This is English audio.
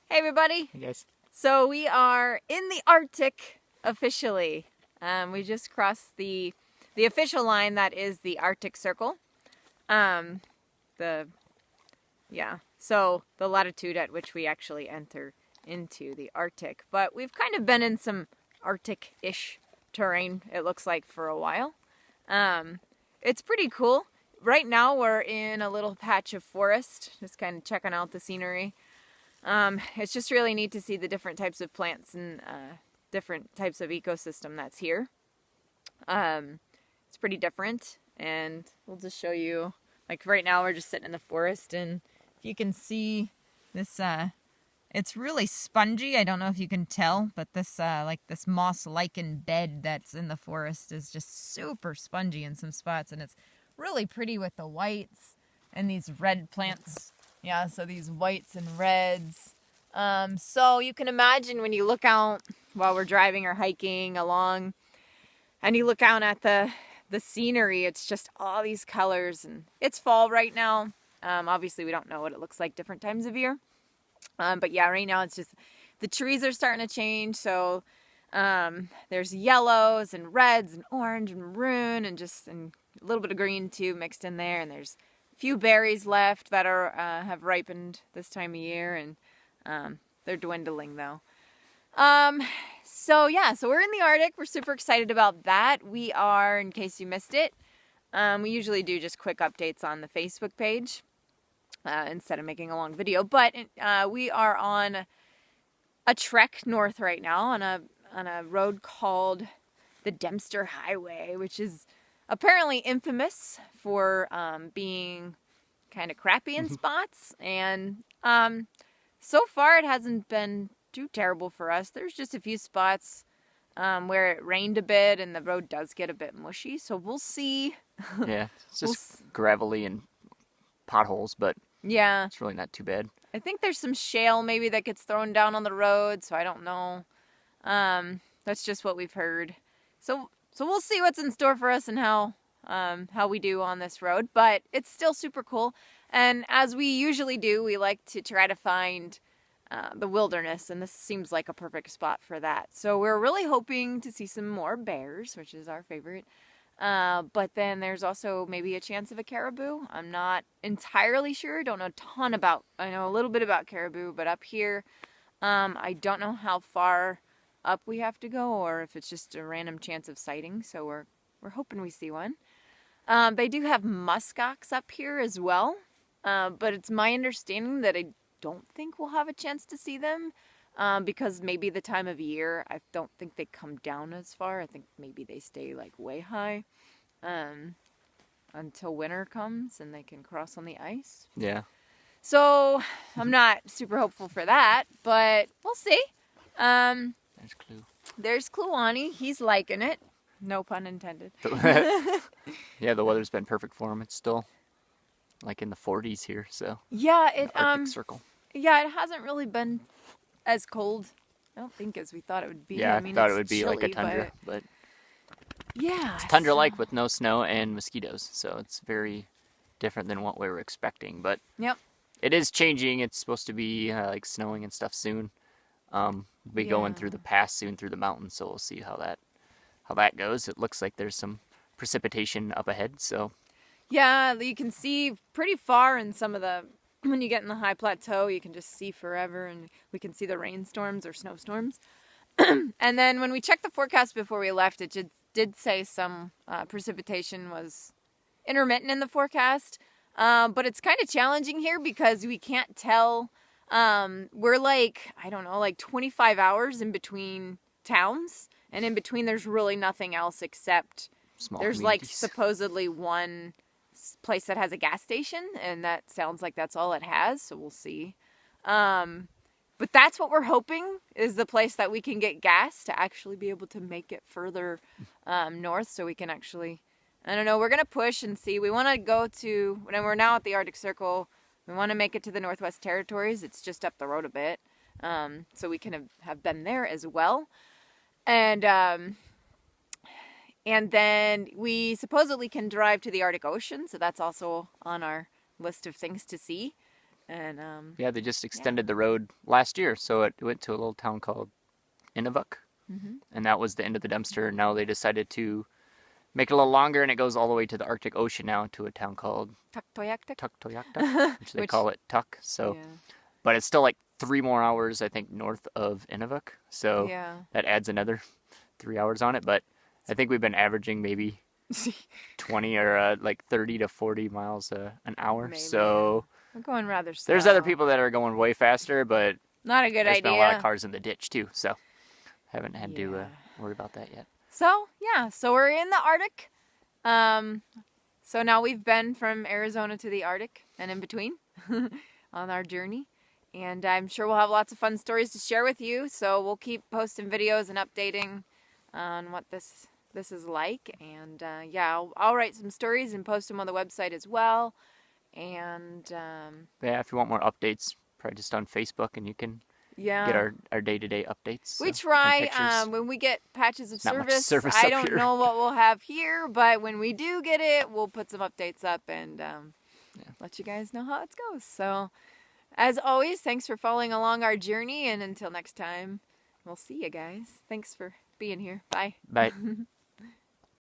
Hey everybody! Hey guys. So we are in the Arctic officially. We just crossed the official line that is the Arctic Circle. So the latitude at which we actually enter into the Arctic. But we've kind of been in some Arctic-ish terrain, it looks like, for a while. It's pretty cool. Right now we're in a little patch of forest, just kind of checking out the scenery. It's just really neat to see the different types of plants and different types of ecosystem that's here. It's pretty different, and we'll just show you, like right now we're just sitting in the forest, and if you can see this, it's really spongy. I don't know if you can tell, but this like this moss lichen bed that's in the forest is just super spongy in some spots, and it's really pretty with the whites and these red plants. Yeah, so these whites and reds. So you can imagine when you look out while we're driving or hiking along and you look out at the scenery, it's just all these colors, and it's fall right now. Obviously we don't know what it looks like different times of year. But yeah, right now it's just the trees are starting to change. So there's yellows and reds and orange and maroon and a little bit of green too mixed in there, and there's few berries left that are have ripened this time of year, and they're dwindling though. So we're in the Arctic. We're super excited about that. We are, in case you missed it, we usually do just quick updates on the Facebook page instead of making a long video, but we are on a trek north right now on a road called the Dempster Highway, which is apparently infamous for being kind of crappy in spots, and so far it hasn't been too terrible for us. There's just a few spots where it rained a bit and the road does get a bit mushy, so we'll see. Yeah, it's just gravelly and potholes, but yeah, it's really not too bad. I think there's some shale maybe that gets thrown down on the road, so I don't know. That's just what we've heard. So we'll see what's in store for us and how we do on this road, but it's still super cool. And as we usually do, we like to try to find the wilderness, and this seems like a perfect spot for that. So we're really hoping to see some more bears, which is our favorite. But then there's also maybe a chance of a caribou. I'm not entirely sure. Don't know a ton about. I know a little bit about caribou, but up here, I don't know how far up we have to go, or if it's just a random chance of sighting. So we're hoping we see one. They do have muskox up here as well, but it's my understanding that I don't think we'll have a chance to see them because maybe the time of year, I don't think they come down as far. I think maybe they stay like way high until winter comes and they can cross on the ice. Yeah. So I'm not super hopeful for that, but we'll see. There's Clue. There's Kluani. He's liking it. No pun intended. Yeah, the weather's been perfect for him. It's still like in the 40s here, so. Yeah, Arctic Circle. Yeah, it hasn't really been as cold, I don't think, as we thought it would be. Yeah, I mean, thought it's it would be chilly, like a tundra, but yeah, it's tundra-like with no snow and mosquitoes, so it's very different than what we were expecting. But yep, it is changing. It's supposed to be like snowing and stuff soon. We'll be going through the pass soon through the mountains, so we'll see how that goes. It looks like there's some precipitation up ahead, so. Yeah, you can see pretty far in some of the, when you get in the high plateau, you can just see forever, and we can see the rainstorms or snowstorms. And then when we checked the forecast before we left, it did say some precipitation was intermittent in the forecast, but it's kind of challenging here because we can't tell. We're like, I don't know, like 25 hours in between towns, and in between there's really nothing else except Small there's like communities. supposedly one place that has a gas station, and that sounds like that's all it has, so we'll see. But that's what we're hoping is the place that we can get gas to actually be able to make it further north, so we can actually, I don't know, we're going to push and see. We want to go to, when we're now at the Arctic Circle, we want to make it to the Northwest Territories. It's just up the road a bit, so we can have been there as well. And then we supposedly can drive to the Arctic Ocean, so that's also on our list of things to see. And Yeah, they just extended the road last year, so it went to a little town called Inuvik, and that was the end of the Dempster. Now they decided to make it a little longer, and it goes all the way to the Arctic Ocean now to a town called Tuktoyaktuk. Tuktoyaktuk, which they call it Tuk. So, Yeah. but it's still like 3 more hours, I think, north of Inuvik. So Yeah. that adds another 3 hours on it. But I think we've been averaging maybe 20 or like 30 to 40 miles an hour. Maybe, So We're going rather slow. there's other people that are going way faster, but Not a good there's idea. been a lot of cars in the ditch too. So haven't had to Yeah. worry about that yet. So yeah, so we're in the Arctic. So now we've been from Arizona to the Arctic and in between on our journey. And I'm sure we'll have lots of fun stories to share with you. So we'll keep posting videos and updating on what this is like. And yeah, I'll write some stories and post them on the website as well. And But yeah, if you want more updates, probably just on Facebook, and you can yeah, get our day-to-day updates. we and try pictures. when we get patches of Not much service. service I up don't here. know what we'll have here, but when we do get it, we'll put some updates up and let you guys know how it goes. So, as always, thanks for following along our journey, and until next time, we'll see you guys. Thanks for being here. Bye. Bye.